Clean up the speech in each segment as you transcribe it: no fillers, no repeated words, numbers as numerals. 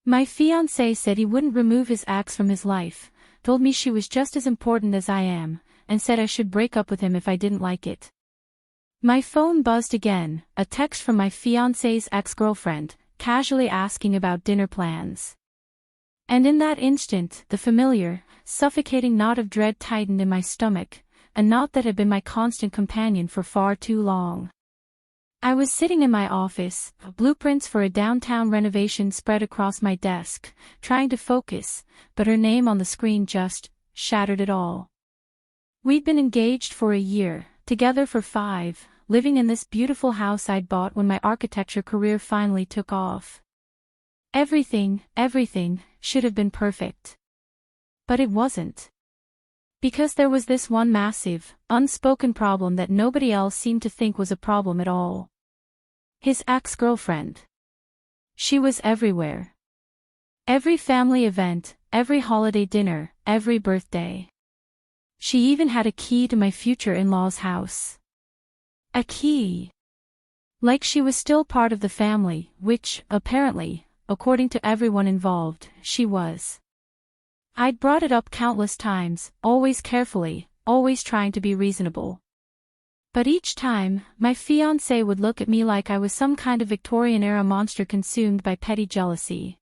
My fiancé said he wouldn't remove his ex from his life, told me she was just as important as I am, and said I should break up with him if I didn't like it. My phone buzzed again, a text from my fiancé's ex-girlfriend, casually asking about dinner plans. And in that instant, the familiar, suffocating knot of dread tightened in my stomach, a knot that had been my constant companion for far too long. I was sitting in my office, blueprints for a downtown renovation spread across my desk, trying to focus, but her name on the screen just shattered it all. We'd been engaged for a year, together for 5, living in this beautiful house I'd bought when my architecture career finally took off. Everything should have been perfect. But it wasn't. Because there was this one massive, unspoken problem that nobody else seemed to think was a problem at all. His ex-girlfriend. She was everywhere. Every family event, every holiday dinner, every birthday. She even had a key to my future in-laws' house. A key. Like she was still part of the family, which, apparently, according to everyone involved, she was. I'd brought it up countless times, always carefully, always trying to be reasonable. But each time, my fiancé would look at me like I was some kind of Victorian-era monster consumed by petty jealousy.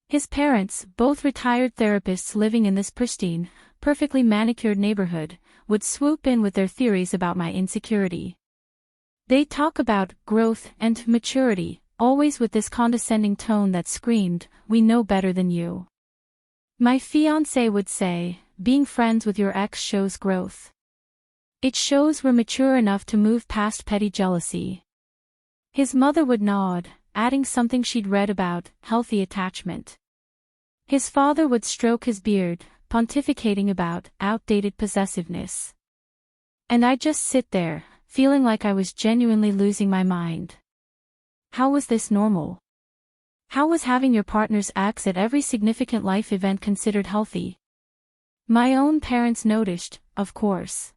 His parents, both retired therapists living in this pristine, perfectly manicured neighborhood, would swoop in with their theories about my insecurity. They'd talk about growth and maturity, always with this condescending tone that screamed, "We know better than you." My fiancé would say, "Being friends with your ex shows growth. It shows we're mature enough to move past petty jealousy." His mother would nod, adding something she'd read about healthy attachment. His father would stroke his beard, pontificating about outdated possessiveness. And I'd just sit there, feeling like I was genuinely losing my mind. How was this normal? How was having your partner's ex at every significant life event considered healthy? My own parents noticed, of course.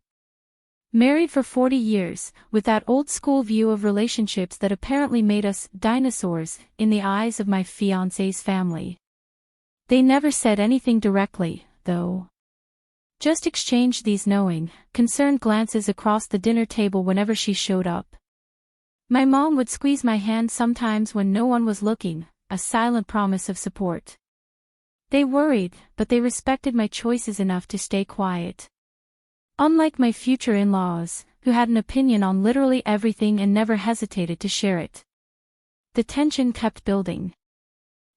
Married for 40 years, with that old-school view of relationships that apparently made us dinosaurs in the eyes of my fiancé's family. They never said anything directly, though. Just exchanged these knowing, concerned glances across the dinner table whenever she showed up. My mom would squeeze my hand sometimes when no one was looking, a silent promise of support. They worried, but they respected my choices enough to stay quiet. Unlike my future in-laws, who had an opinion on literally everything and never hesitated to share it. The tension kept building.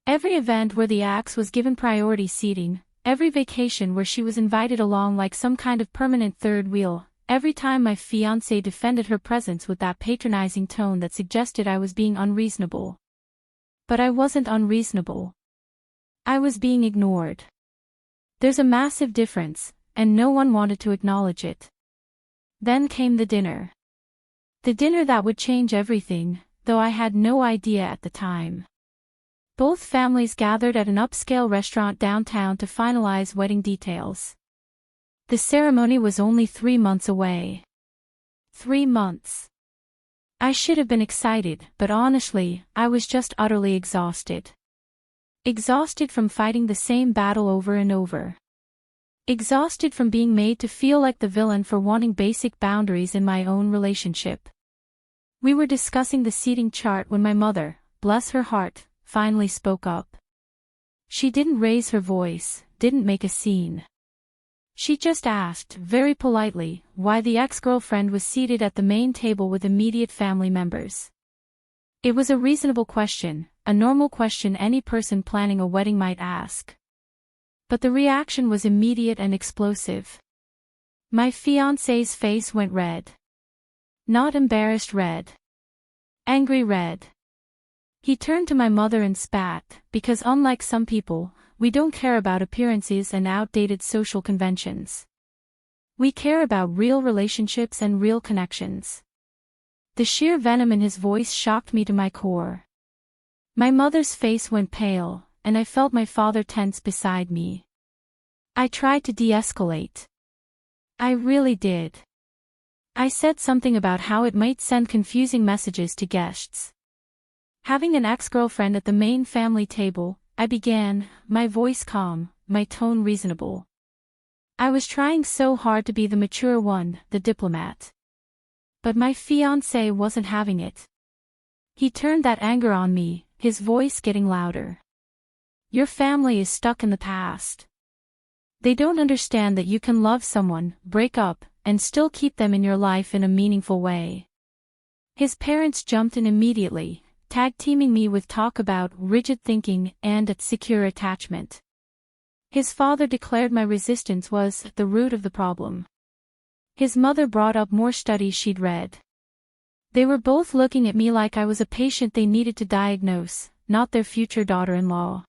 Every event where the ex was given priority seating, every vacation where she was invited along like some kind of permanent third wheel, every time my fiancé defended her presence with that patronizing tone that suggested I was being unreasonable. But I wasn't unreasonable. I was being ignored. There's a massive difference, and no one wanted to acknowledge it. Then came the dinner. The dinner that would change everything, though I had no idea at the time. Both families gathered at an upscale restaurant downtown to finalize wedding details. The ceremony was only 3 months away. 3 months. I should have been excited, but honestly, I was just utterly exhausted. Exhausted from fighting the same battle over and over. Exhausted from being made to feel like the villain for wanting basic boundaries in my own relationship. We were discussing the seating chart when my mother, bless her heart, finally spoke up. She didn't raise her voice, didn't make a scene. She just asked, very politely, why the ex-girlfriend was seated at the main table with immediate family members. It was a reasonable question, a normal question any person planning a wedding might ask. But the reaction was immediate and explosive. My fiancé's face went red. Not embarrassed red. Angry red. He turned to my mother and spat, because unlike some people, we don't care about appearances and outdated social conventions. We care about real relationships and real connections. The sheer venom in his voice shocked me to my core. My mother's face went pale, and I felt my father tense beside me. I tried to de-escalate. I really did. I said something about how it might send confusing messages to guests. Having an ex-girlfriend at the main family table, I began, my voice calm, my tone reasonable. I was trying so hard to be the mature one, the diplomat. But my fiancé wasn't having it. He turned that anger on me, his voice getting louder. Your family is stuck in the past. They don't understand that you can love someone, break up, and still keep them in your life in a meaningful way. His parents jumped in immediately, tag-teaming me with talk about rigid thinking and secure attachment. His father declared my resistance was the root of the problem. His mother brought up more studies she'd read. They were both looking at me like I was a patient they needed to diagnose, not their future daughter-in-law.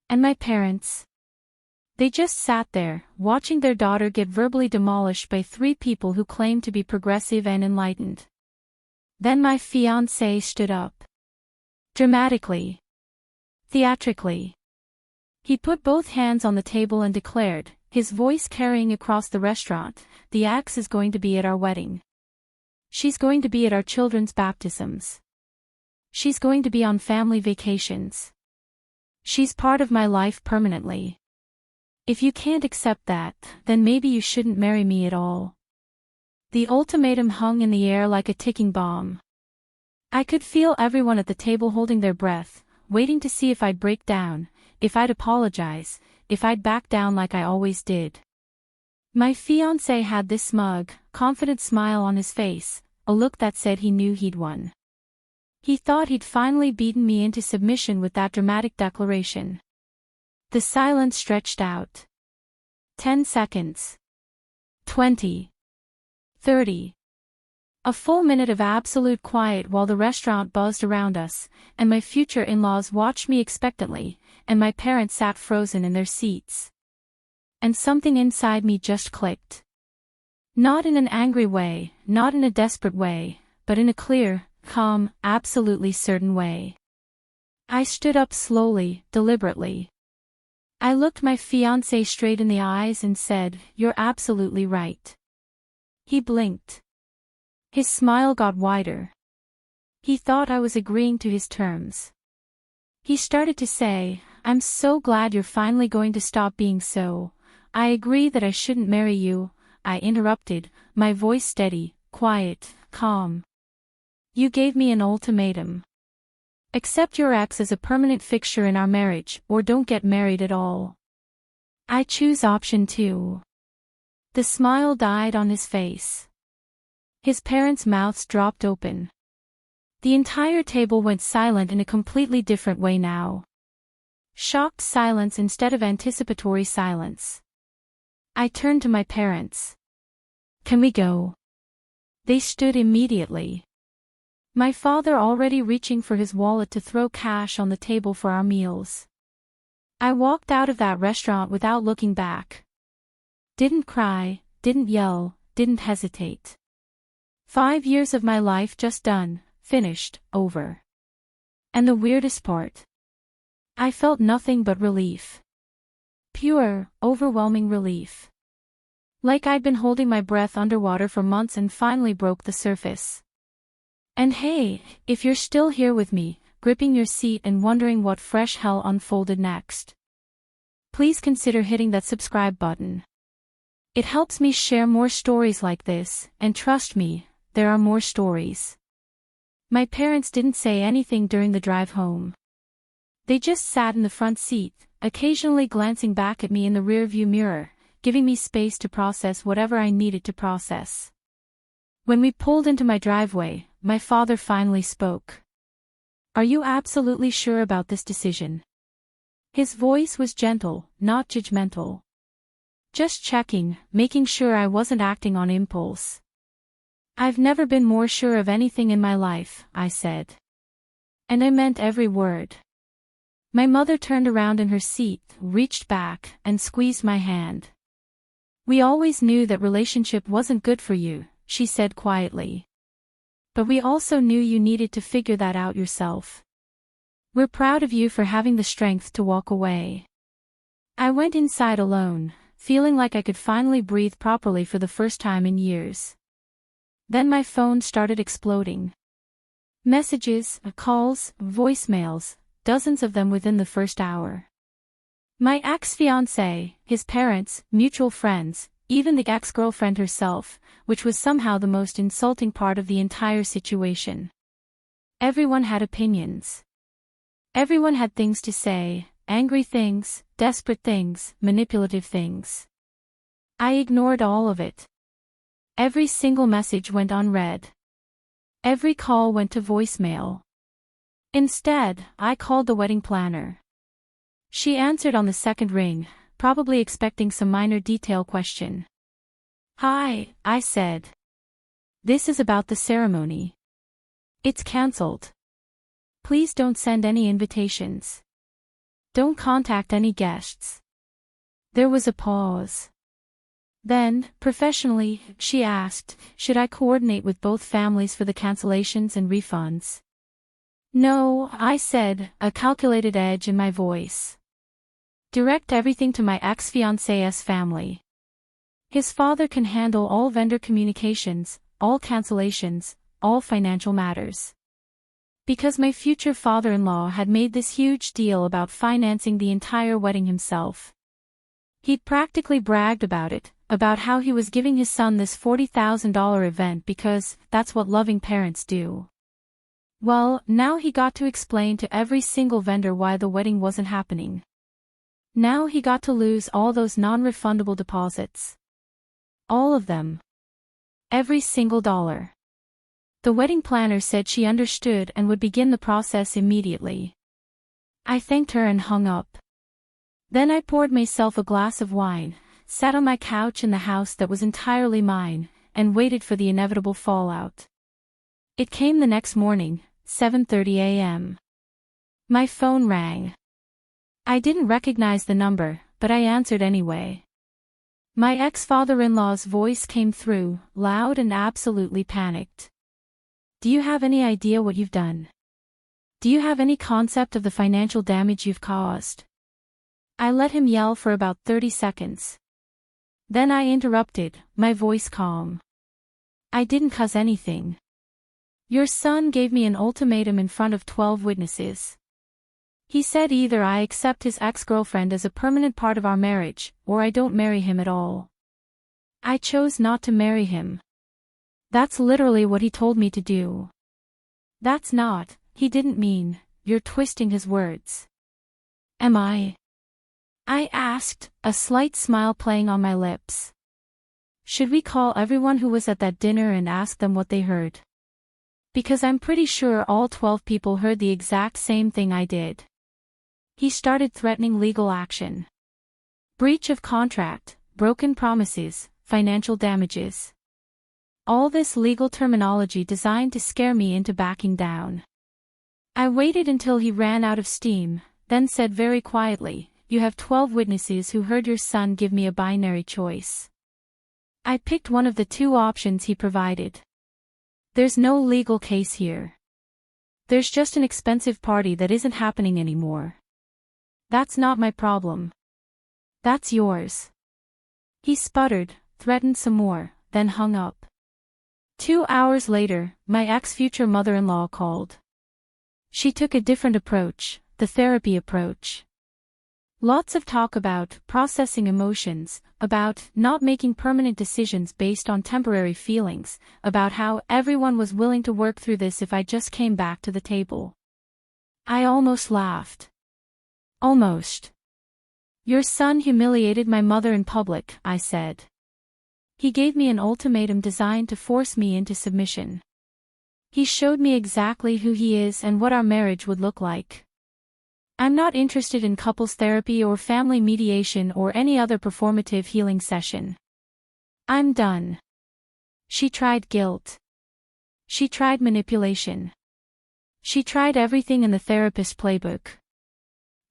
And my parents? They just sat there, watching their daughter get verbally demolished by three people who claimed to be progressive and enlightened. Then my fiancé stood up. Dramatically. Theatrically. He put both hands on the table and declared, his voice carrying across the restaurant, the axe is going to be at our wedding. She's going to be at our children's baptisms. She's going to be on family vacations. She's part of my life permanently. If you can't accept that, then maybe you shouldn't marry me at all. The ultimatum hung in the air like a ticking bomb. I could feel everyone at the table holding their breath, waiting to see if I'd break down, if I'd apologize, if I'd back down like I always did. My fiancé had this smug, confident smile on his face, a look that said he knew he'd won. He thought he'd finally beaten me into submission with that dramatic declaration. The silence stretched out. 10 seconds. 20. 30. A full minute of absolute quiet while the restaurant buzzed around us, and my future in-laws watched me expectantly, and my parents sat frozen in their seats. And something inside me just clicked. Not in an angry way, not in a desperate way, but in a clear, calm, absolutely certain way. I stood up slowly, deliberately. I looked my fiancé straight in the eyes and said, "You're absolutely right." He blinked. His smile got wider. He thought I was agreeing to his terms. He started to say, "I'm so glad you're finally going to stop being so." "I agree that I shouldn't marry you," I interrupted, my voice steady, quiet, calm. "You gave me an ultimatum. Accept your ex as a permanent fixture in our marriage, or don't get married at all. I choose option 2. The smile died on his face. His parents' mouths dropped open. The entire table went silent in a completely different way now. Shocked silence instead of anticipatory silence. I turned to my parents. "Can we go?" They stood immediately. My father already reaching for his wallet to throw cash on the table for our meals. I walked out of that restaurant without looking back. Didn't cry, didn't yell, didn't hesitate. 5 years of my life just done, finished, over. And the weirdest part? I felt nothing but relief. Pure, overwhelming relief. Like I'd been holding my breath underwater for months and finally broke the surface. And hey, if you're still here with me, gripping your seat and wondering what fresh hell unfolded next, please consider hitting that subscribe button. It helps me share more stories like this, and trust me, there are more stories. My parents didn't say anything during the drive home. They just sat in the front seat, occasionally glancing back at me in the rearview mirror, giving me space to process whatever I needed to process. When we pulled into my driveway, my father finally spoke. "Are you absolutely sure about this decision?" His voice was gentle, not judgmental. Just checking, making sure I wasn't acting on impulse. "I've never been more sure of anything in my life," I said. And I meant every word. My mother turned around in her seat, reached back, and squeezed my hand. "We always knew that relationship wasn't good for you," she said quietly. "But we also knew you needed to figure that out yourself. We're proud of you for having the strength to walk away." I went inside alone, feeling like I could finally breathe properly for the first time in years. Then my phone started exploding. Messages, calls, voicemails, dozens of them within the first hour. My ex-fiancé, his parents, mutual friends, even the ex-girlfriend herself, which was somehow the most insulting part of the entire situation. Everyone had opinions. Everyone had things to say, angry things, desperate things, manipulative things. I ignored all of it. Every single message went unread. Every call went to voicemail. Instead, I called the wedding planner. She answered on the second ring, probably expecting some minor detail question. "Hi," I said. "This is about the ceremony. It's cancelled. Please don't send any invitations. Don't contact any guests." There was a pause. Then, professionally, she asked, should I coordinate with both families for the cancellations and refunds? "No," I said, a calculated edge in my voice. "Direct everything to my ex-fiancé's family. His father can handle all vendor communications, all cancellations, all financial matters." Because my future father-in-law had made this huge deal about financing the entire wedding himself. He'd practically bragged about it, about how he was giving his son this $40,000 event because that's what loving parents do. Well, now he got to explain to every single vendor why the wedding wasn't happening. Now he got to lose all those non-refundable deposits. All of them. Every single dollar. The wedding planner said she understood and would begin the process immediately. I thanked her and hung up. Then I poured myself a glass of wine, sat on my couch in the house that was entirely mine, and waited for the inevitable fallout. It came the next morning, 7:30 a.m. My phone rang. I didn't recognize the number, but I answered anyway. My ex-father-in-law's voice came through, loud and absolutely panicked. "Do you have any idea what you've done? Do you have any concept of the financial damage you've caused?" I let him yell for about 30 seconds. Then I interrupted, my voice calm. "I didn't cause anything. Your son gave me an ultimatum in front of 12 witnesses. He said either I accept his ex-girlfriend as a permanent part of our marriage, or I don't marry him at all. I chose not to marry him. That's literally what he told me to do." "That's not," he didn't mean, "you're twisting his words." "Am I?" I asked, a slight smile playing on my lips. "Should we call everyone who was at that dinner and ask them what they heard? Because I'm pretty sure all 12 people heard the exact same thing I did." He started threatening legal action. Breach of contract, broken promises, financial damages. All this legal terminology designed to scare me into backing down. I waited until he ran out of steam, then said very quietly, "You have 12 witnesses who heard your son give me a binary choice. I picked one of the two options he provided. There's no legal case here. There's just an expensive party that isn't happening anymore. That's not my problem. That's yours." He sputtered, threatened some more, then hung up. 2 hours later, my ex-future mother-in-law called. She took a different approach, the therapy approach. Lots of talk about processing emotions, about not making permanent decisions based on temporary feelings, about how everyone was willing to work through this if I just came back to the table. I almost laughed. Almost. "Your son humiliated my mother in public," I said. "He gave me an ultimatum designed to force me into submission. He showed me exactly who he is and what our marriage would look like. I'm not interested in couples therapy or family mediation or any other performative healing session. I'm done." She tried guilt. She tried manipulation. She tried everything in the therapist playbook.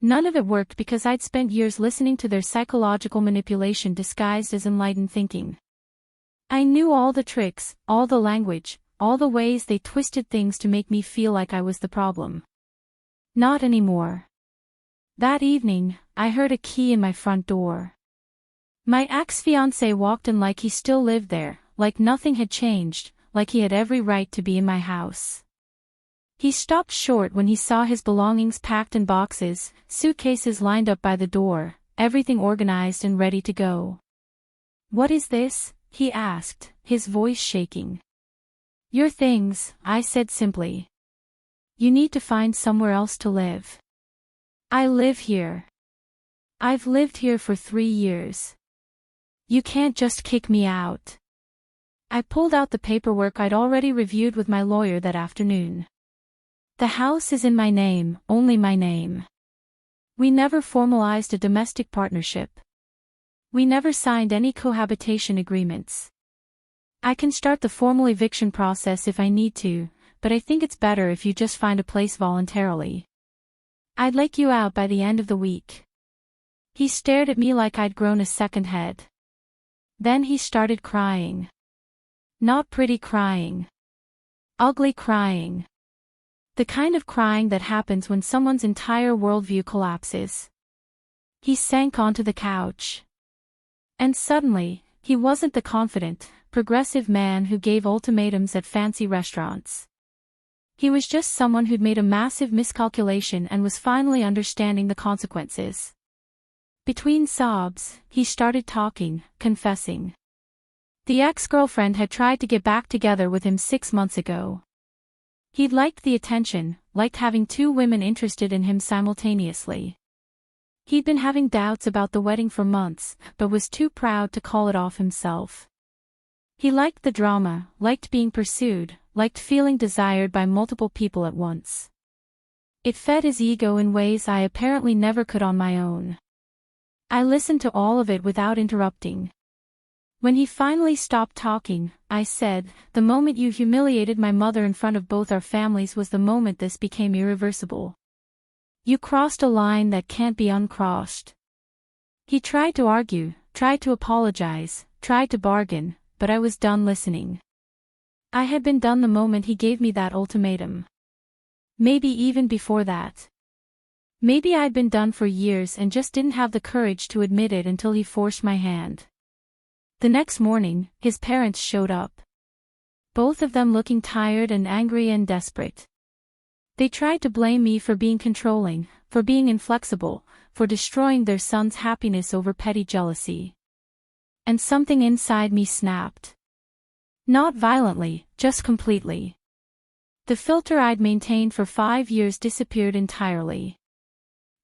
None of it worked because I'd spent years listening to their psychological manipulation disguised as enlightened thinking. I knew all the tricks, all the language, all the ways they twisted things to make me feel like I was the problem. Not anymore. That evening, I heard a key in my front door. My ex-fiancé walked in like he still lived there, like nothing had changed, like he had every right to be in my house. He stopped short when he saw his belongings packed in boxes, suitcases lined up by the door, everything organized and ready to go. "What is this?" he asked, his voice shaking. "Your things," I said simply. "You need to find somewhere else to live." "I live here. I've lived here for 3 years. You can't just kick me out." I pulled out the paperwork I'd already reviewed with my lawyer that afternoon. The house is in my name, only my name. We never formalized a domestic partnership. We never signed any cohabitation agreements. I can start the formal eviction process if I need to, but I think it's better if you just find a place voluntarily. I'd like you out by the end of the week." He stared at me like I'd grown a second head. Then he started crying. Not pretty crying. Ugly crying. The kind of crying that happens when someone's entire worldview collapses. He sank onto the couch. And suddenly, he wasn't the confident, progressive man who gave ultimatums at fancy restaurants. He was just someone who'd made a massive miscalculation and was finally understanding the consequences. Between sobs, he started talking, confessing. The ex-girlfriend had tried to get back together with him 6 months ago. He'd liked the attention, liked having 2 women interested in him simultaneously. He'd been having doubts about the wedding for months, but was too proud to call it off himself. He liked the drama, liked being pursued, liked feeling desired by multiple people at once. It fed his ego in ways I apparently never could on my own. I listened to all of it without interrupting. When he finally stopped talking, I said, "The moment you humiliated my mother in front of both our families was the moment this became irreversible. You crossed a line that can't be uncrossed." He tried to argue, tried to apologize, tried to bargain, but I was done listening. I had been done the moment he gave me that ultimatum. Maybe even before that. Maybe I'd been done for years and just didn't have the courage to admit it until he forced my hand. The next morning, his parents showed up. Both of them looking tired and angry and desperate. They tried to blame me for being controlling, for being inflexible, for destroying their son's happiness over petty jealousy. And something inside me snapped. Not violently, just completely. The filter I'd maintained for 5 years disappeared entirely.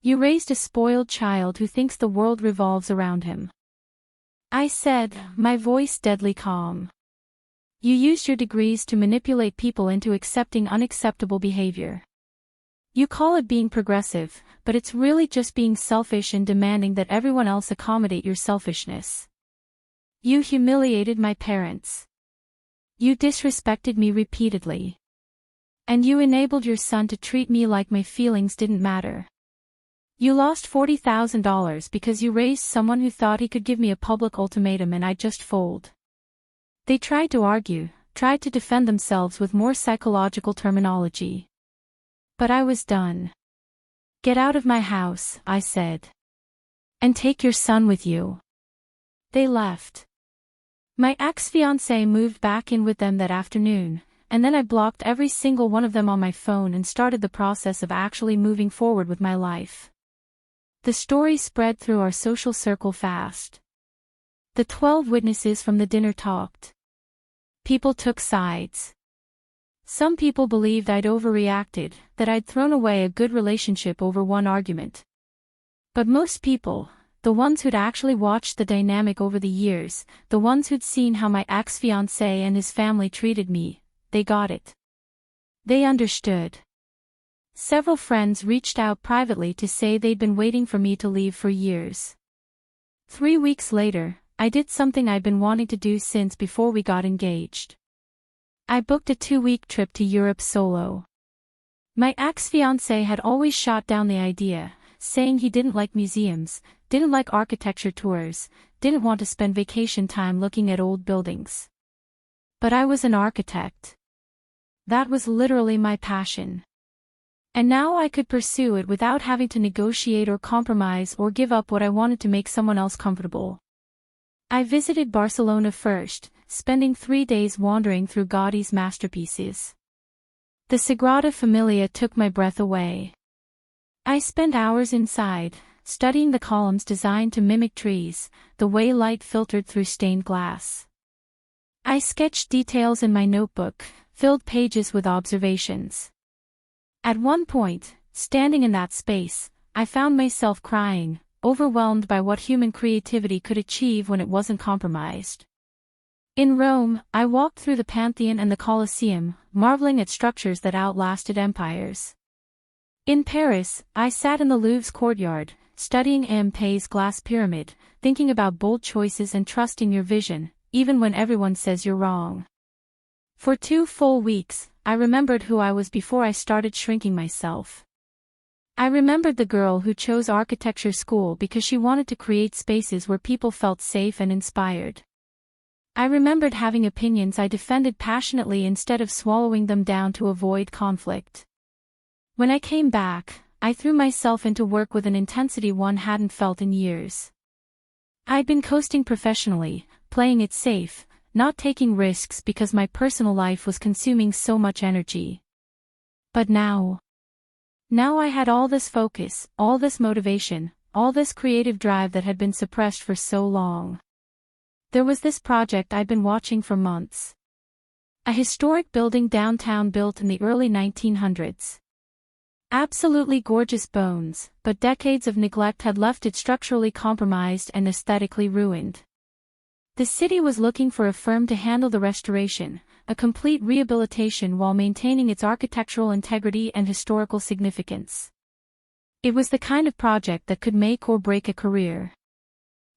"You raised a spoiled child who thinks the world revolves around him," I said, my voice deadly calm. "You used your degrees to manipulate people into accepting unacceptable behavior. You call it being progressive, but it's really just being selfish and demanding that everyone else accommodate your selfishness. You humiliated my parents. You disrespected me repeatedly. And you enabled your son to treat me like my feelings didn't matter. You lost $40,000 because you raised someone who thought he could give me a public ultimatum and I'd just fold." They tried to argue, tried to defend themselves with more psychological terminology. But I was done. "Get out of my house," I said. "And take your son with you." They left. My ex-fiancé moved back in with them that afternoon, and then I blocked every single one of them on my phone and started the process of actually moving forward with my life. The story spread through our social circle fast. The 12 witnesses from the dinner talked. People took sides. Some people believed I'd overreacted, that I'd thrown away a good relationship over one argument. But most people, the ones who'd actually watched the dynamic over the years, the ones who'd seen how my ex-fiancé and his family treated me, they got it. They understood. Several friends reached out privately to say they'd been waiting for me to leave for years. 3 weeks later, I did something I'd been wanting to do since before we got engaged. I booked a 2-week trip to Europe solo. My ex-fiancé had always shot down the idea, saying he didn't like museums, didn't like architecture tours, didn't want to spend vacation time looking at old buildings. But I was an architect. That was literally my passion. And now I could pursue it without having to negotiate or compromise or give up what I wanted to make someone else comfortable. I visited Barcelona first, spending 3 days wandering through Gaudi's masterpieces. The Sagrada Familia took my breath away. I spent hours inside, studying the columns designed to mimic trees, the way light filtered through stained glass. I sketched details in my notebook, filled pages with observations. At one point, standing in that space, I found myself crying, overwhelmed by what human creativity could achieve when it wasn't compromised. In Rome, I walked through the Pantheon and the Colosseum, marveling at structures that outlasted empires. In Paris, I sat in the Louvre's courtyard, studying Mbappé's glass pyramid, thinking about bold choices and trusting your vision, even when everyone says you're wrong. For 2 full weeks, I remembered who I was before I started shrinking myself. I remembered the girl who chose architecture school because she wanted to create spaces where people felt safe and inspired. I remembered having opinions I defended passionately instead of swallowing them down to avoid conflict. When I came back, I threw myself into work with an intensity one hadn't felt in years. I'd been coasting professionally, playing it safe, not taking risks because my personal life was consuming so much energy. But now I had all this focus, all this motivation, all this creative drive that had been suppressed for so long. There was this project I'd been watching for months. A historic building downtown built in the early 1900s. Absolutely gorgeous bones, but decades of neglect had left it structurally compromised and aesthetically ruined. The city was looking for a firm to handle the restoration, a complete rehabilitation while maintaining its architectural integrity and historical significance. It was the kind of project that could make or break a career.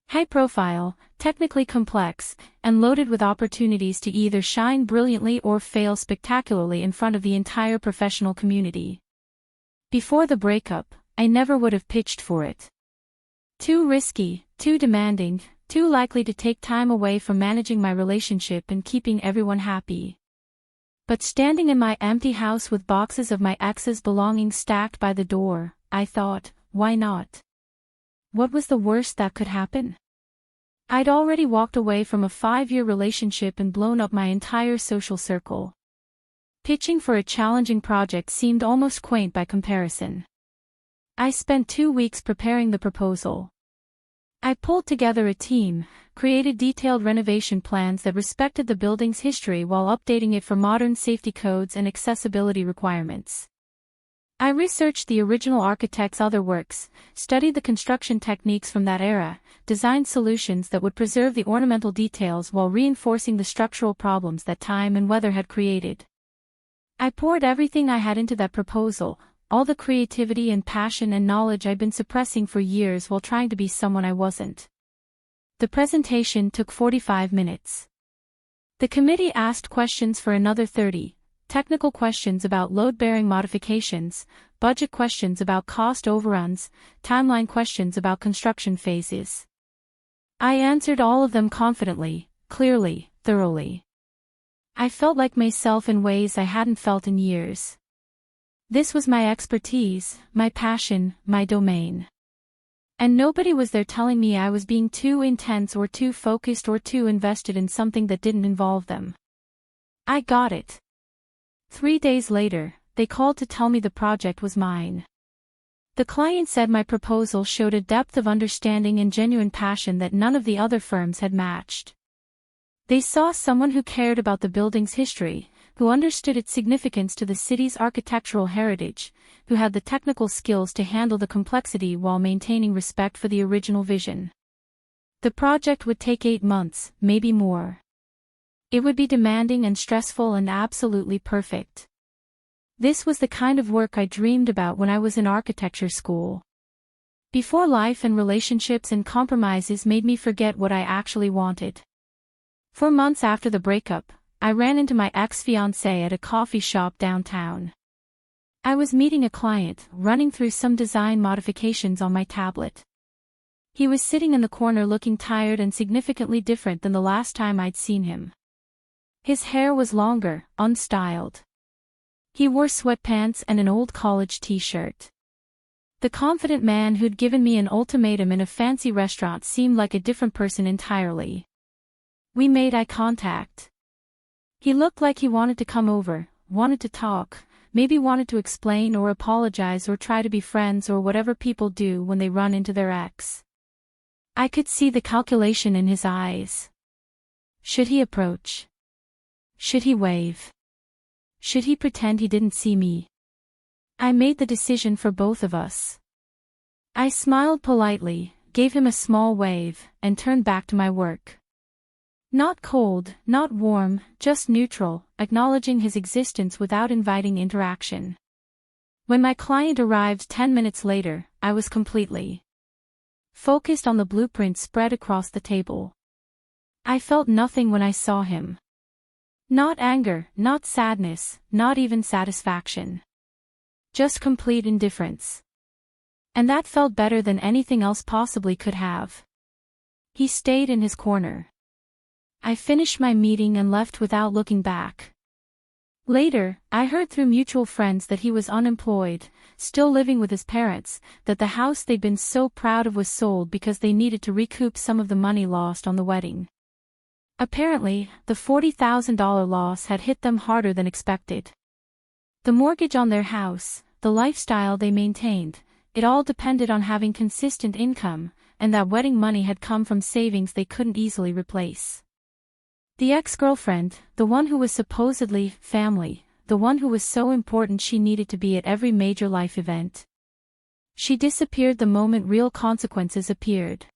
High profile, technically complex, and loaded with opportunities to either shine brilliantly or fail spectacularly in front of the entire professional community. Before the breakup, I never would have pitched for it. Too risky, too demanding, too likely to take time away from managing my relationship and keeping everyone happy. But standing in my empty house with boxes of my ex's belongings stacked by the door, I thought, why not? What was the worst that could happen? I'd already walked away from a 5-year relationship and blown up my entire social circle. Pitching for a challenging project seemed almost quaint by comparison. I spent 2 weeks preparing the proposal. I pulled together a team, created detailed renovation plans that respected the building's history while updating it for modern safety codes and accessibility requirements. I researched the original architect's other works, studied the construction techniques from that era, designed solutions that would preserve the ornamental details while reinforcing the structural problems that time and weather had created. I poured everything I had into that proposal, all the creativity and passion and knowledge I'd been suppressing for years while trying to be someone I wasn't. The presentation took 45 minutes. The committee asked questions for another 30, technical questions about load-bearing modifications, budget questions about cost overruns, timeline questions about construction phases. I answered all of them confidently, clearly, thoroughly. I felt like myself in ways I hadn't felt in years. This was my expertise, my passion, my domain. And nobody was there telling me I was being too intense or too focused or too invested in something that didn't involve them. I got it. 3 days later, they called to tell me the project was mine. The client said my proposal showed a depth of understanding and genuine passion that none of the other firms had matched. They saw someone who cared about the building's history, who understood its significance to the city's architectural heritage, who had the technical skills to handle the complexity while maintaining respect for the original vision. The project would take 8 months, maybe more. It would be demanding and stressful and absolutely perfect. This was the kind of work I dreamed about when I was in architecture school. Before life and relationships and compromises made me forget what I actually wanted. 4 months after the breakup, I ran into my ex-fiancé at a coffee shop downtown. I was meeting a client, running through some design modifications on my tablet. He was sitting in the corner looking tired and significantly different than the last time I'd seen him. His hair was longer, unstyled. He wore sweatpants and an old college t-shirt. The confident man who'd given me an ultimatum in a fancy restaurant seemed like a different person entirely. We made eye contact. He looked like he wanted to come over, wanted to talk, maybe wanted to explain or apologize or try to be friends or whatever people do when they run into their ex. I could see the calculation in his eyes. Should he approach? Should he wave? Should he pretend he didn't see me? I made the decision for both of us. I smiled politely, gave him a small wave, and turned back to my work. Not cold, not warm, just neutral, acknowledging his existence without inviting interaction. When my client arrived 10 minutes later, I was completely focused on the blueprint spread across the table. I felt nothing when I saw him. Not anger, not sadness, not even satisfaction. Just complete indifference. And that felt better than anything else possibly could have. He stayed in his corner. I finished my meeting and left without looking back. Later, I heard through mutual friends that he was unemployed, still living with his parents, that the house they'd been so proud of was sold because they needed to recoup some of the money lost on the wedding. Apparently, the $40,000 loss had hit them harder than expected. The mortgage on their house, the lifestyle they maintained, it all depended on having consistent income, and that wedding money had come from savings they couldn't easily replace. The ex-girlfriend, the one who was supposedly family, the one who was so important she needed to be at every major life event. She disappeared the moment real consequences appeared.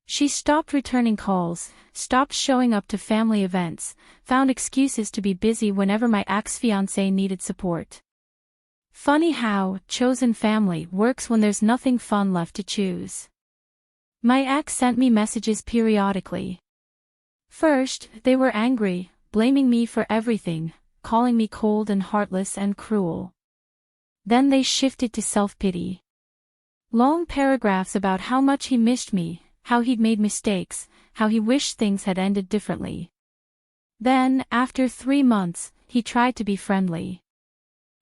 She stopped returning calls, stopped showing up to family events, found excuses to be busy whenever my ex-fiancé needed support. Funny how chosen family works when there's nothing fun left to choose. My ex sent me messages periodically. First, they were angry, blaming me for everything, calling me cold and heartless and cruel. Then they shifted to self-pity. Long paragraphs about how much he missed me, how he'd made mistakes, how he wished things had ended differently. Then, after 3 months, he tried to be friendly.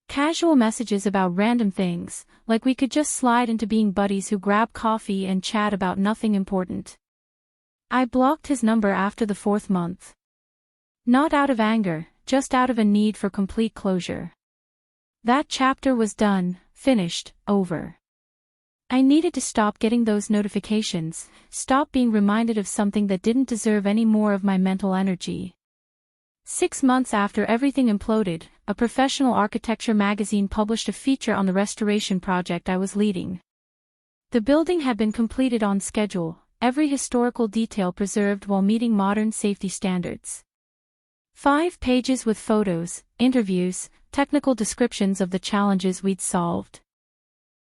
Casual messages about random things, like we could just slide into being buddies who grab coffee and chat about nothing important. I blocked his number after the 4th month. Not out of anger, just out of a need for complete closure. That chapter was done, finished, over. I needed to stop getting those notifications, stop being reminded of something that didn't deserve any more of my mental energy. 6 months after everything imploded, a professional architecture magazine published a feature on the restoration project I was leading. The building had been completed on schedule, every historical detail preserved while meeting modern safety standards. 5 pages with photos, interviews, technical descriptions of the challenges we'd solved.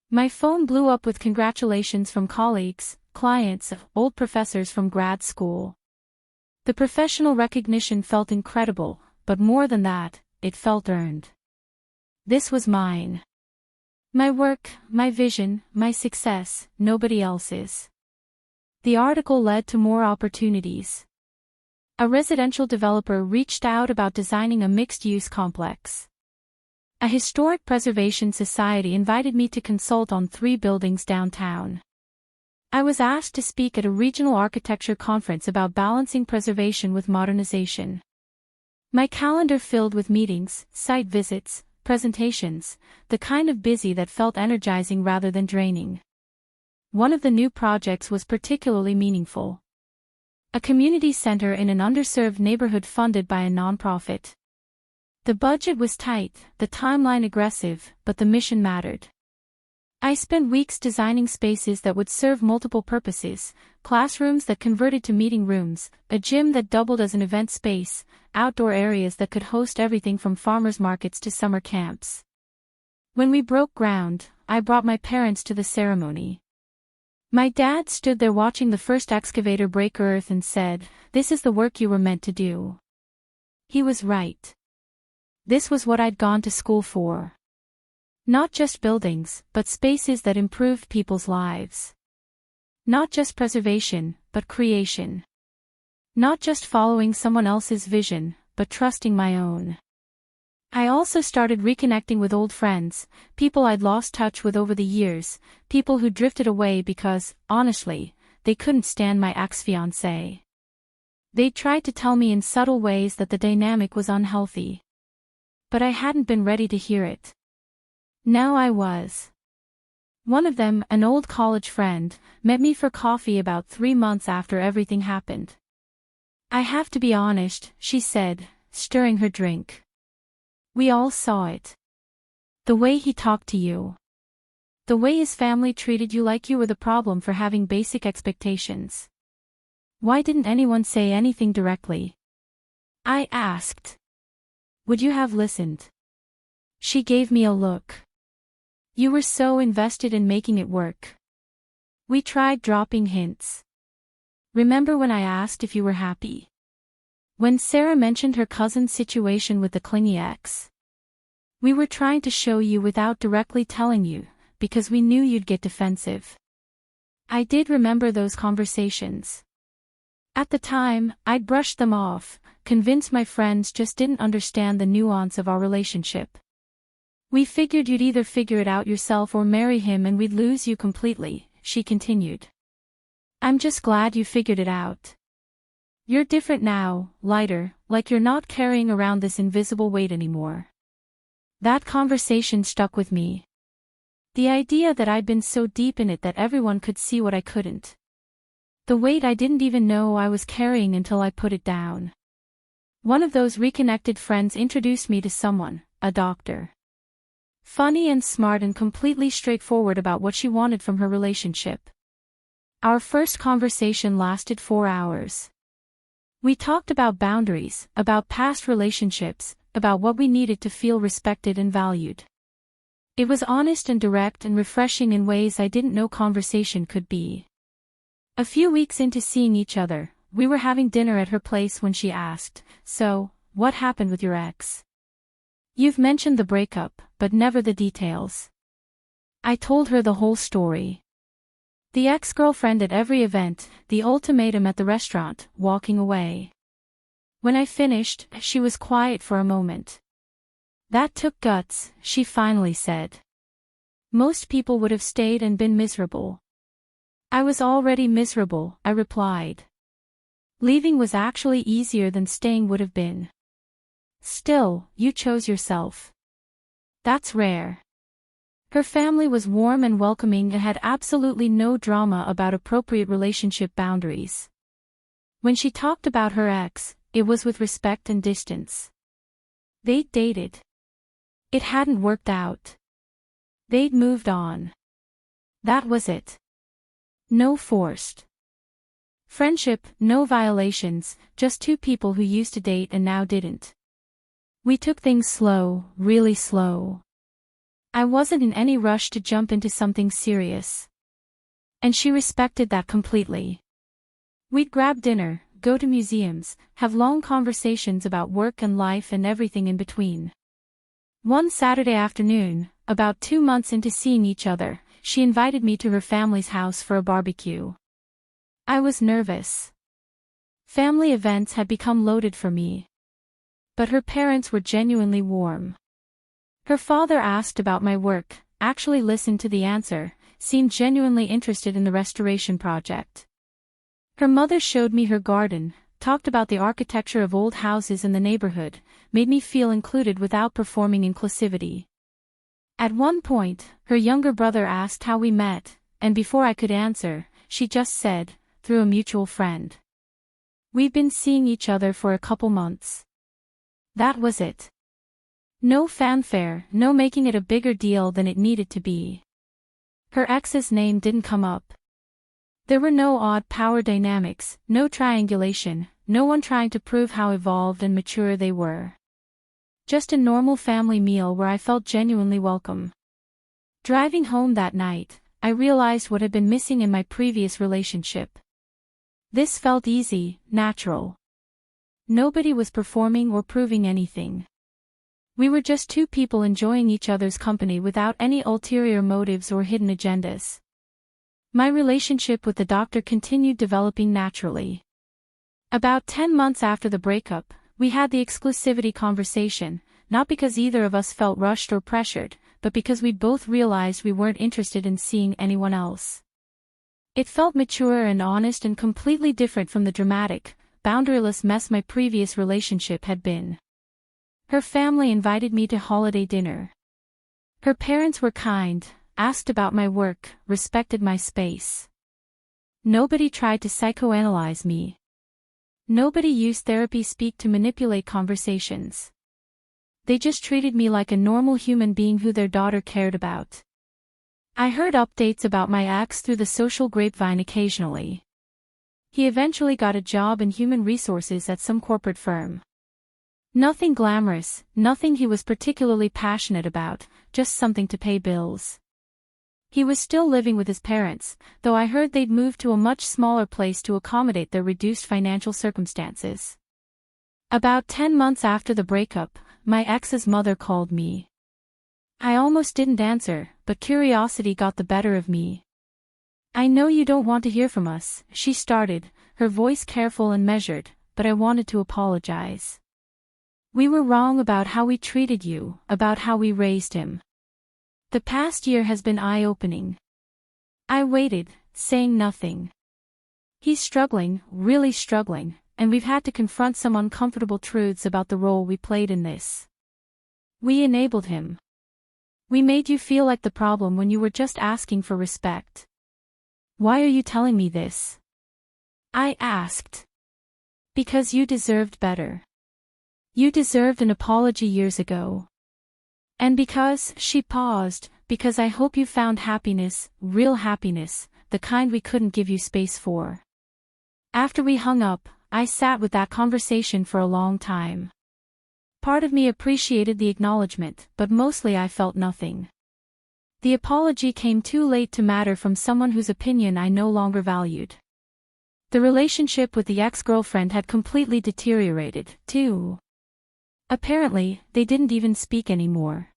My phone blew up with congratulations from colleagues, clients, old professors from grad school. The professional recognition felt incredible, but more than that, it felt earned. This was mine. My work, my vision, my success, nobody else's. The article led to more opportunities. A residential developer reached out about designing a mixed-use complex. A historic preservation society invited me to consult on 3 buildings downtown. I was asked to speak at a regional architecture conference about balancing preservation with modernization. My calendar filled with meetings, site visits, presentations, the kind of busy that felt energizing rather than draining. One of the new projects was particularly meaningful. A community center in an underserved neighborhood funded by a nonprofit. The budget was tight, the timeline aggressive, but the mission mattered. I spent weeks designing spaces that would serve multiple purposes, classrooms that converted to meeting rooms, a gym that doubled as an event space, outdoor areas that could host everything from farmers markets to summer camps. When we broke ground, I brought my parents to the ceremony. My dad stood there watching the first excavator break earth and said, "This is the work you were meant to do." He was right. This was what I'd gone to school for. Not just buildings, but spaces that improved people's lives. Not just preservation, but creation. Not just following someone else's vision, but trusting my own. I also started reconnecting with old friends, people I'd lost touch with over the years, people who drifted away because, honestly, they couldn't stand my ex-fiancé. They tried to tell me in subtle ways that the dynamic was unhealthy. But I hadn't been ready to hear it. Now I was. One of them, an old college friend, met me for coffee about 3 months after everything happened. "I have to be honest," she said, stirring her drink. "We all saw it. The way he talked to you. The way his family treated you like you were the problem for having basic expectations. Why didn't anyone say anything directly?" I asked. "Would you have listened?" She gave me a look. "You were so invested in making it work. We tried dropping hints. Remember when I asked if you were happy? When Sarah mentioned her cousin's situation with the clingy ex? We were trying to show you without directly telling you, because we knew you'd get defensive." I did remember those conversations. At the time, I'd brushed them off, convinced my friends just didn't understand the nuance of our relationship. "We figured you'd either figure it out yourself or marry him and we'd lose you completely," she continued. "I'm just glad you figured it out. You're different now, lighter, like you're not carrying around this invisible weight anymore." That conversation stuck with me. The idea that I'd been so deep in it that everyone could see what I couldn't. The weight I didn't even know I was carrying until I put it down. One of those reconnected friends introduced me to someone, a doctor. Funny and smart and completely straightforward about what she wanted from her relationship. Our first conversation lasted 4 hours. We talked about boundaries, about past relationships, about what we needed to feel respected and valued. It was honest and direct and refreshing in ways I didn't know conversation could be. A few weeks into seeing each other, we were having dinner at her place when she asked, "So, what happened with your ex? You've mentioned the breakup, but never the details." I told her the whole story. The ex-girlfriend at every event, the ultimatum at the restaurant, walking away. When I finished, she was quiet for a moment. "That took guts," she finally said. "Most people would have stayed and been miserable." "I was already miserable," I replied. "Leaving was actually easier than staying would have been." "Still, you chose yourself. That's rare." Her family was warm and welcoming and had absolutely no drama about appropriate relationship boundaries. When she talked about her ex, it was with respect and distance. They'd dated. It hadn't worked out. They'd moved on. That was it. No forced friendship, no violations, just two people who used to date and now didn't. We took things slow, really slow. I wasn't in any rush to jump into something serious. And she respected that completely. We'd grab dinner, go to museums, have long conversations about work and life and everything in between. One Saturday afternoon, about 2 months into seeing each other, she invited me to her family's house for a barbecue. I was nervous. Family events had become loaded for me. But her parents were genuinely warm. Her father asked about my work, actually listened to the answer, seemed genuinely interested in the restoration project. Her mother showed me her garden, talked about the architecture of old houses in the neighborhood, made me feel included without performing inclusivity. At one point, her younger brother asked how we met, and before I could answer, she just said, "Through a mutual friend. We've been seeing each other for a couple months." That was it. No fanfare, no making it a bigger deal than it needed to be. Her ex's name didn't come up. There were no odd power dynamics, no triangulation, no one trying to prove how evolved and mature they were. Just a normal family meal where I felt genuinely welcome. Driving home that night, I realized what had been missing in my previous relationship. This felt easy, natural. Nobody was performing or proving anything. We were just two people enjoying each other's company without any ulterior motives or hidden agendas. My relationship with the doctor continued developing naturally. About 10 months after the breakup, we had the exclusivity conversation, not because either of us felt rushed or pressured, but because we both realized we weren't interested in seeing anyone else. It felt mature and honest and completely different from the dramatic, boundaryless mess my previous relationship had been. Her family invited me to holiday dinner. Her parents were kind, asked about my work, respected my space. Nobody tried to psychoanalyze me. Nobody used therapy speak to manipulate conversations. They just treated me like a normal human being who their daughter cared about. I heard updates about my ex through the social grapevine occasionally. He eventually got a job in human resources at some corporate firm. Nothing glamorous, nothing he was particularly passionate about, just something to pay bills. He was still living with his parents, though I heard they'd moved to a much smaller place to accommodate their reduced financial circumstances. About 10 months after the breakup, my ex's mother called me. I almost didn't answer, but curiosity got the better of me. "I know you don't want to hear from us," she started, her voice careful and measured, "but I wanted to apologize. We were wrong about how we treated you, about how we raised him. The past year has been eye-opening." I waited, saying nothing. "He's struggling, really struggling, and we've had to confront some uncomfortable truths about the role we played in this. We enabled him. We made you feel like the problem when you were just asking for respect. Why are you telling me this?" I asked. "Because you deserved better. You deserved an apology years ago. And because," she paused, "because I hope you found happiness, real happiness, the kind we couldn't give you space for." After we hung up, I sat with that conversation for a long time. Part of me appreciated the acknowledgement, but mostly I felt nothing. The apology came too late to matter from someone whose opinion I no longer valued. The relationship with the ex-girlfriend had completely deteriorated, too. Apparently, they didn't even speak anymore.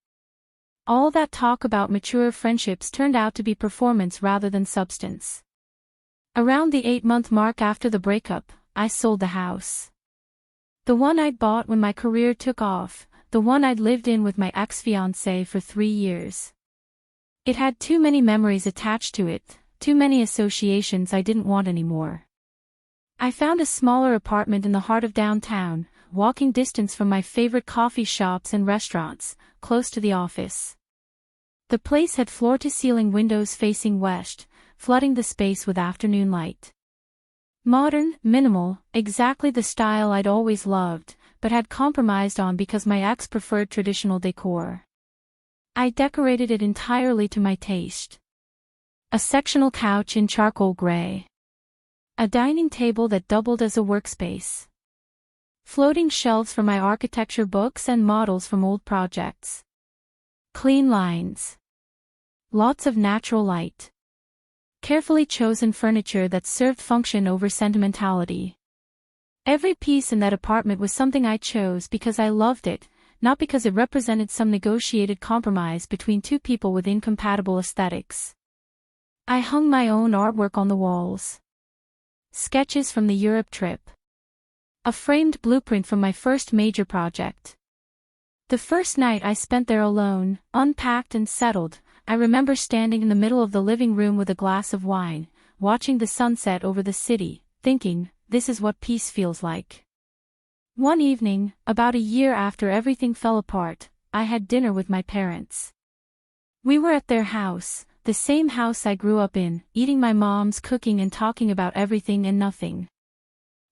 All that talk about mature friendships turned out to be performance rather than substance. Around the 8-month mark after the breakup, I sold the house. The one I'd bought when my career took off, the one I'd lived in with my ex-fiancé for 3 years. It had too many memories attached to it, too many associations I didn't want anymore. I found a smaller apartment in the heart of downtown, walking distance from my favorite coffee shops and restaurants, close to the office. The place had floor-to-ceiling windows facing west, flooding the space with afternoon light. Modern, minimal, exactly the style I'd always loved, but had compromised on because my ex preferred traditional decor. I decorated it entirely to my taste. A sectional couch in charcoal gray. A dining table that doubled as a workspace. Floating shelves for my architecture books and models from old projects. Clean lines. Lots of natural light. Carefully chosen furniture that served function over sentimentality. Every piece in that apartment was something I chose because I loved it, not because it represented some negotiated compromise between two people with incompatible aesthetics. I hung my own artwork on the walls. Sketches from the Europe trip. A framed blueprint from my first major project. The first night I spent there alone, unpacked and settled, I remember standing in the middle of the living room with a glass of wine, watching the sunset over the city, thinking, this is what peace feels like. One evening, about a year after everything fell apart, I had dinner with my parents. We were at their house, the same house I grew up in, eating my mom's cooking and talking about everything and nothing.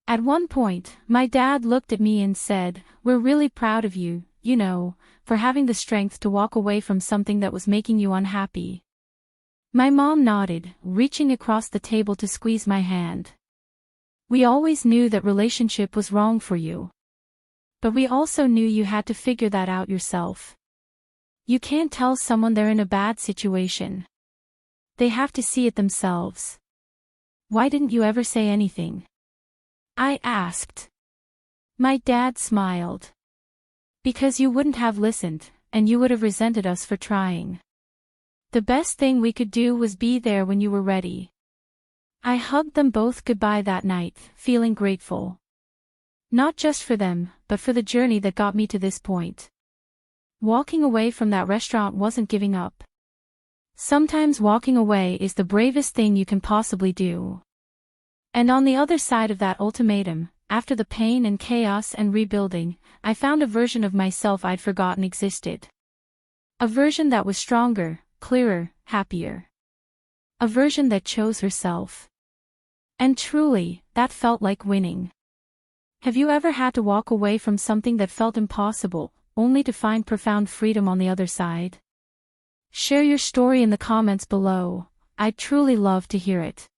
At one point, my dad looked at me and said, "We're really proud of you, you know, for having the strength to walk away from something that was making you unhappy." My mom nodded, reaching across the table to squeeze my hand. "We always knew that relationship was wrong for you. But we also knew you had to figure that out yourself. You can't tell someone they're in a bad situation. They have to see it themselves. Why didn't you ever say anything?" I asked. My dad smiled. "Because you wouldn't have listened, and you would have resented us for trying. The best thing we could do was be there when you were ready." I hugged them both goodbye that night, feeling grateful. Not just for them, but for the journey that got me to this point. Walking away from that restaurant wasn't giving up. Sometimes walking away is the bravest thing you can possibly do. And on the other side of that ultimatum, after the pain and chaos and rebuilding, I found a version of myself I'd forgotten existed. A version that was stronger, clearer, happier. A version that chose herself. And truly, that felt like winning. Have you ever had to walk away from something that felt impossible, only to find profound freedom on the other side? Share your story in the comments below. I'd truly love to hear it.